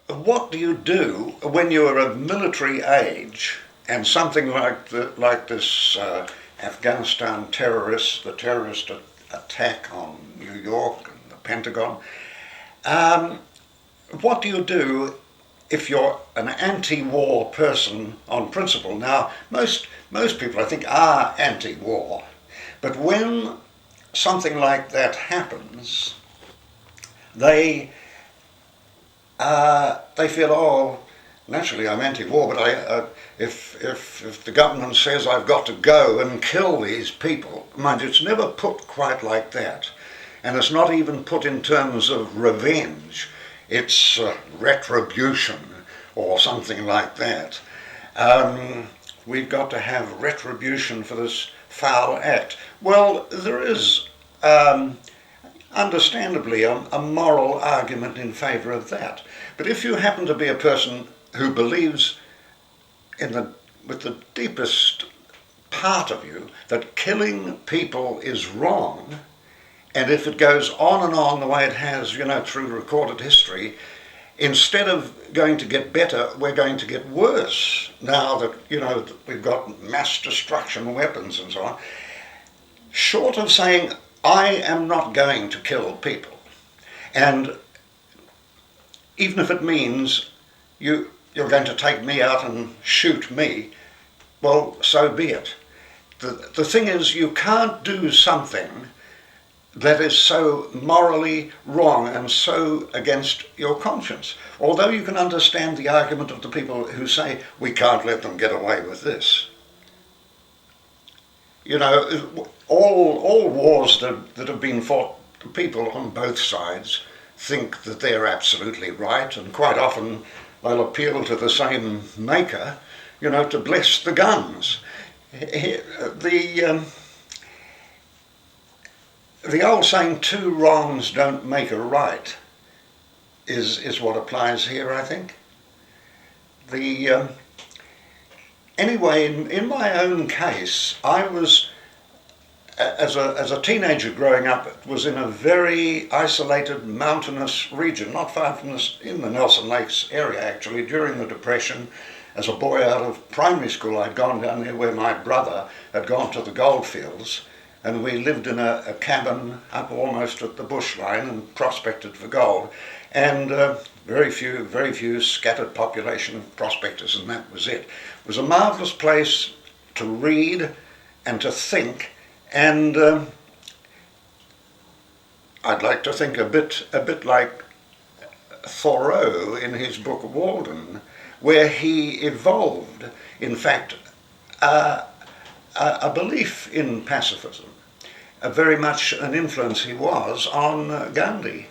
what do you do when you're of military age and something like this Afghanistan the terrorist attack on New York and the Pentagon? What do you do if you're an anti-war person on principle? Now, most people, I think, are anti-war, but when something like that happens, they feel, oh, naturally I'm anti-war, but if the government says I've got to go and kill these people, mind you, it's never put quite like that, and it's not even put in terms of revenge. It's retribution or something like that. We've got to have retribution for this foul act. Well, there is understandably a moral argument in favour of that. But if you happen to be a person who believes with the deepest part of you that killing people is wrong, and if it goes on and on the way it has, through recorded history, instead of going to get better, we're going to get worse now that, that we've got mass destruction weapons and so on. Short of saying, I am not going to kill people, and even if it means you're going to take me out and shoot me, well, so be it. The thing is, you can't do something that is so morally wrong and so against your conscience. Although you can understand the argument of the people who say, we can't let them get away with this. All wars that have been fought, people on both sides think that they're absolutely right, and quite often they'll appeal to the same maker, to bless the guns. The old saying, two wrongs don't make a right, is what applies here, I think. Anyway, in my own case, I was, as a teenager growing up, was in a very isolated mountainous region, not far from in the Nelson Lakes area actually. During the Depression, as a boy out of primary school, I'd gone down there where my brother had gone to the goldfields, and we lived in a cabin up almost at the bush line and prospected for gold, and very few scattered population of prospectors, and that was it. It was a marvellous place to read and to think, and I'd like to think a bit like Thoreau in his book Walden, where he evolved, in fact, a belief in pacifism, very much an influence he was on Gandhi.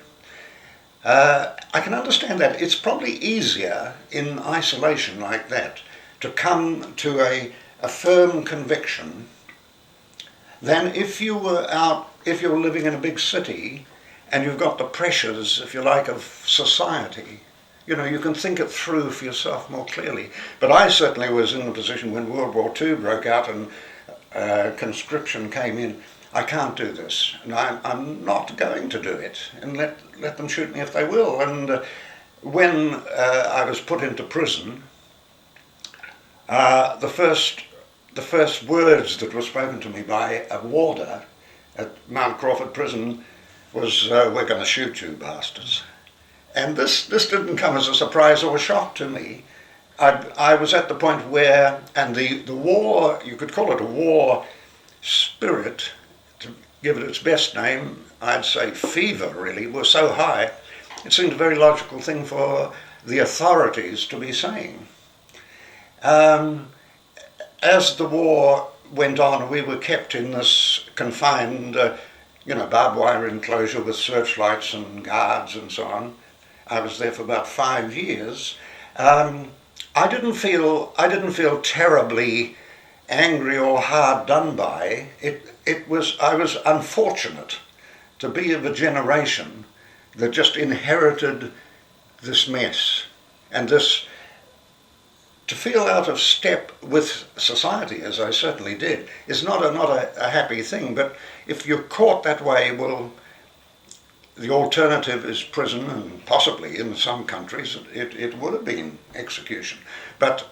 I can understand that. It's probably easier in isolation like that to come to a firm conviction than if you were living in a big city and you've got the pressures, if you like, of society. You can think it through for yourself more clearly. But I certainly was in the position when World War II broke out and conscription came in. I can't do this, and I'm not going to do it, and let them shoot me if they will. And when I was put into prison, the first words that were spoken to me by a warder at Mount Crawford Prison was, "We're going to shoot you, bastards." And this didn't come as a surprise or a shock to me. I was at the point where, and the war, you could call it a war spirit, to give it its best name, I'd say fever really, was so high, it seemed a very logical thing for the authorities to be saying. As the war went on, we were kept in this confined, barbed wire enclosure with searchlights and guards and so on. I was there for about 5 years. I didn't feel terribly angry or hard done by. I was unfortunate to be of a generation that just inherited this mess, and this, to feel out of step with society, as I certainly did, is not a happy thing. But if you're caught that way, well, the alternative is prison, and possibly in some countries it would have been execution. But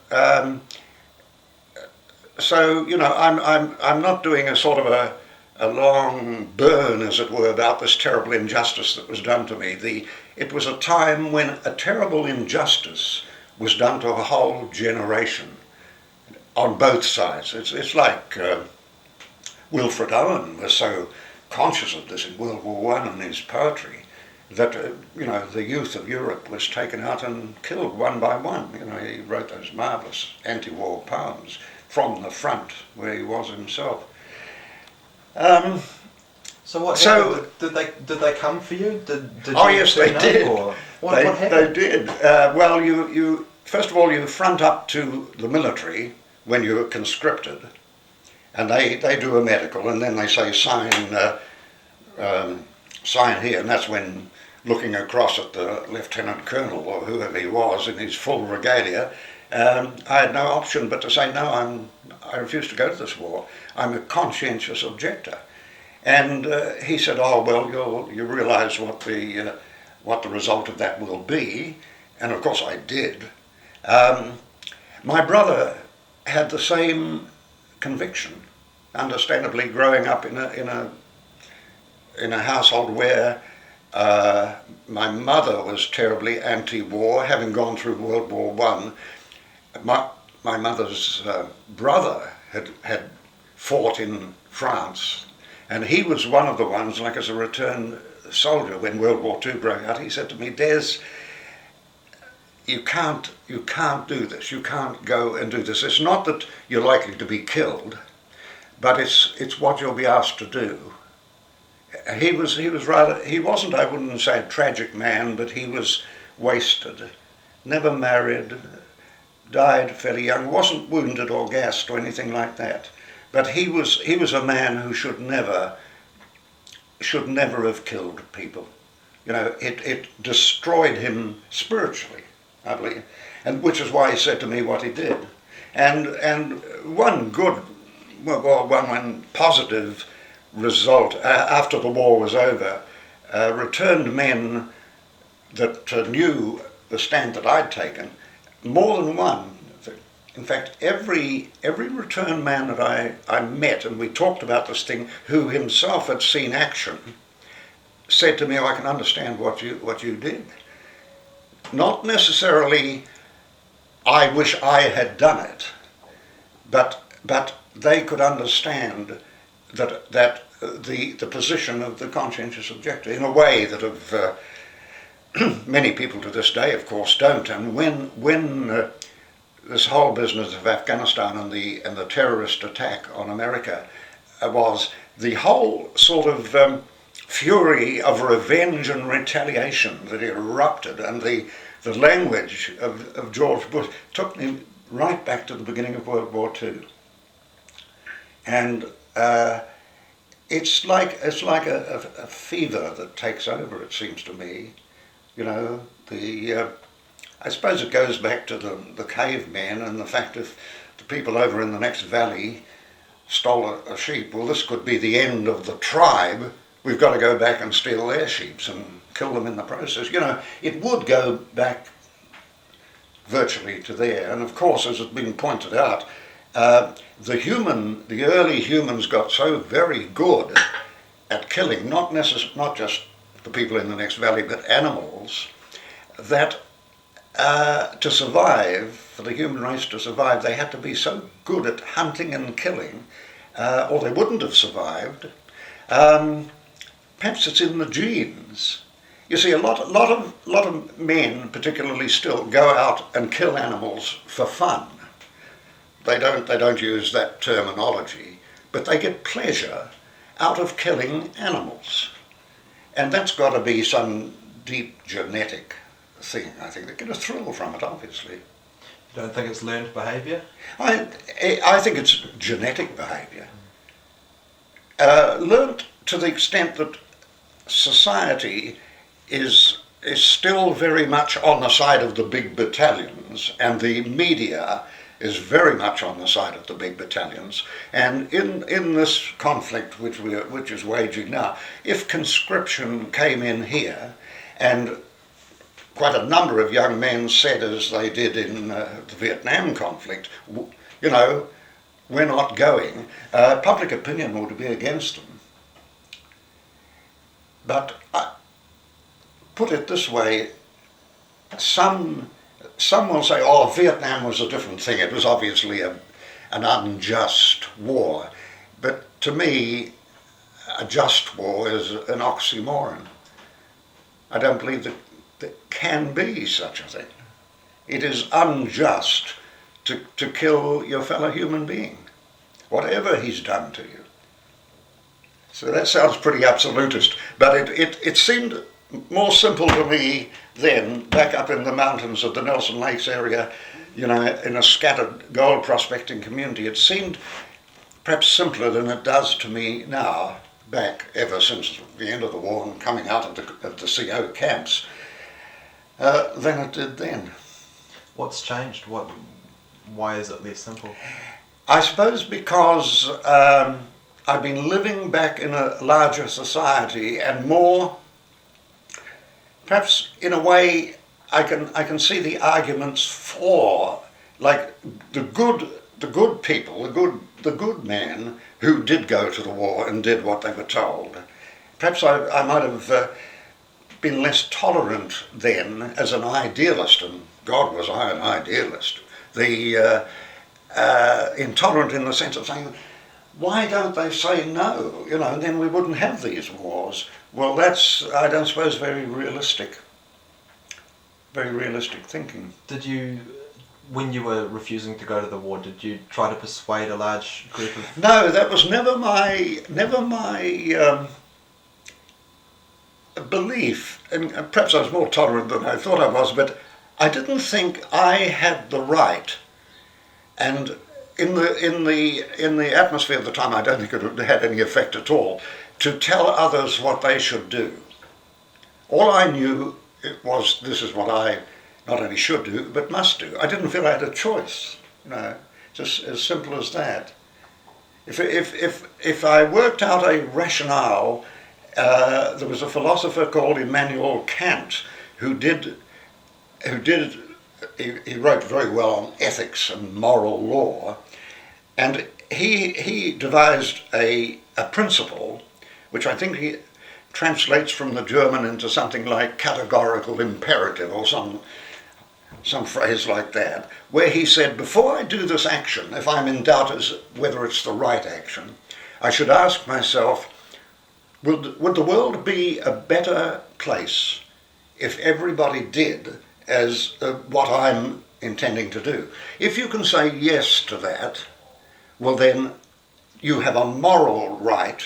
so I'm not doing a sort of a long burn, as it were, about this terrible injustice that was done to me. It was a time when a terrible injustice was done to a whole generation on both sides. It's like Wilfred Owen was so conscious of this in World War I in his poetry, that the youth of Europe was taken out and killed one by one. He wrote those marvellous anti-war poems from the front where he was himself. So what happened? Did they come for you? Did oh you yes, they did. What happened? They did. Well, you first of all you front up to the military when you're conscripted, and they do a medical, and then they say sign here, and that's when, looking across at the lieutenant colonel or whoever he was in his full regalia, I had no option but to say no. I refuse to go to this war. I'm a conscientious objector. And he said, "Oh well, you realise what the result of that will be," and of course I did. My brother had the same conviction, understandably, growing up in a household where my mother was terribly anti-war, having gone through World War One. My mother's brother had fought in France, and he was one of the ones, like as a returned soldier when World War II broke out. He said to me, "Des, you can't do this. You can't go and do this. It's not that you're likely to be killed, but it's what you'll be asked to do." He wasn't, I wouldn't say a tragic man, but he was wasted, never married, died fairly young, wasn't wounded or gassed or anything like that. But he was a man who should never have killed people. It destroyed him spiritually, I believe, and which is why he said to me what he did. And one positive result after the war was over, returned men that knew the stand that I'd taken, more than one. In fact, every returned man that I met, and we talked about this thing, who himself had seen action, said to me, "Oh, I can understand what you did." Not necessarily, "I wish I had done it," but they could understand that the position of the conscientious objector in a way that of many people to this day, of course, don't. And when this whole business of Afghanistan and the terrorist attack on America was the whole sort of fury of revenge and retaliation that erupted, and the language of George Bush took me right back to the beginning of World War II. And it's like a fever that takes over, it seems to me. I suppose it goes back to the cavemen and the fact if the people over in the next valley stole a sheep, well, this could be the end of the tribe. We've got to go back and steal their sheep and kill them in the process. It would go back virtually to there. And of course, as has been pointed out, the early humans got so very good at killing, not just the people in the next valley, but animals, that to survive, for the human race to survive, they had to be so good at hunting and killing, or they wouldn't have survived. Perhaps it's in the genes. You see, a lot of men, particularly still, go out and kill animals for fun. They don't use that terminology, but they get pleasure out of killing animals, and that's got to be some deep genetic thing. I think they get a thrill from it. Obviously, you don't think it's learned behaviour? I think it's genetic behaviour, learnt to the extent that society is still very much on the side of the big battalions, and the media is very much on the side of the big battalions. And in this conflict which is waging now, if conscription came in here, and quite a number of young men said, as they did in the Vietnam conflict, you know, we're not going, public opinion would be against them. But put it this way, some will say, oh, Vietnam was a different thing. It was obviously an unjust war. But to me, a just war is an oxymoron. I don't believe that there can be such a thing. It is unjust to kill your fellow human being, whatever he's done to you. So that sounds pretty absolutist, but it seemed more simple to me then, back up in the mountains of the Nelson Lakes area, you know, in a scattered gold prospecting community. It seemed perhaps simpler than it does to me now, back ever since the end of the war and coming out of the CO camps, than it did then. What's changed? Why is it less simple? I suppose because I've been living back in a larger society and more. Perhaps in a way I can see the arguments for, like the good people, the good men who did go to the war and did what they were told. Perhaps I might have been less tolerant then as an idealist, and God was I an idealist. Intolerant in the sense of saying, why don't they say no? You know, and then we wouldn't have these wars. Well, that's, I don't suppose, very realistic thinking. Did you, when you were refusing to go to the war, did you try to persuade a large group of... No, that was never my belief. And perhaps I was more tolerant than I thought I was, but I didn't think I had the right. And in the atmosphere of the time, I don't think it had any effect at all, to tell others what they should do. All I knew was this is what I not only should do, but must do. I didn't feel I had a choice, you know, just as simple as that. If I worked out a rationale, there was a philosopher called Immanuel Kant who wrote very well on ethics and moral law, and he devised a principle which I think he translates from the German into something like categorical imperative or some phrase like that, where he said, before I do this action, if I'm in doubt as whether it's the right action, I should ask myself, would the world be a better place if everybody did as what I'm intending to do? If you can say yes to that, well then you have a moral right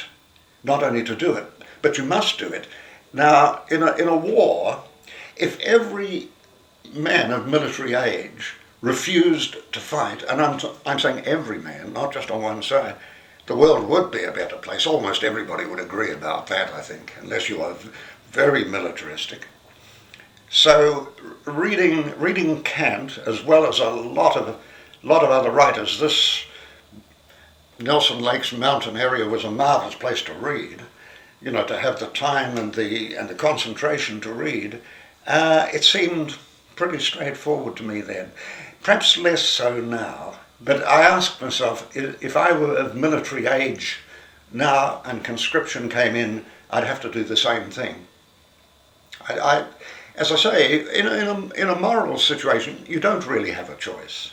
not only to do it, but you must do it. Now, in a war, if every man of military age refused to fight, and I'm saying every man, not just on one side, the world would be a better place. Almost everybody would agree about that, I think, unless you are very militaristic. So reading Kant, as well as a lot of other writers, this Nelson Lakes mountain area was a marvelous place to read. You know, to have the time and the concentration to read. It seemed pretty straightforward to me then. Perhaps less so now. But I asked myself, if I were of military age now and conscription came in, I'd have to do the same thing. As I say, in a moral situation, you don't really have a choice.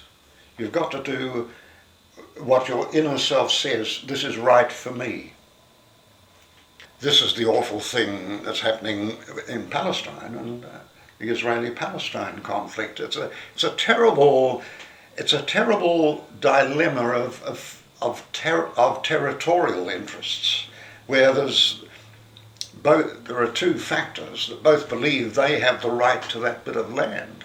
You've got to do what your inner self says, this is right for me. This is the awful thing that's happening in Palestine and the Israeli-Palestine conflict. It's a terrible dilemma of territorial interests, where there are two factors that both believe they have the right to that bit of land.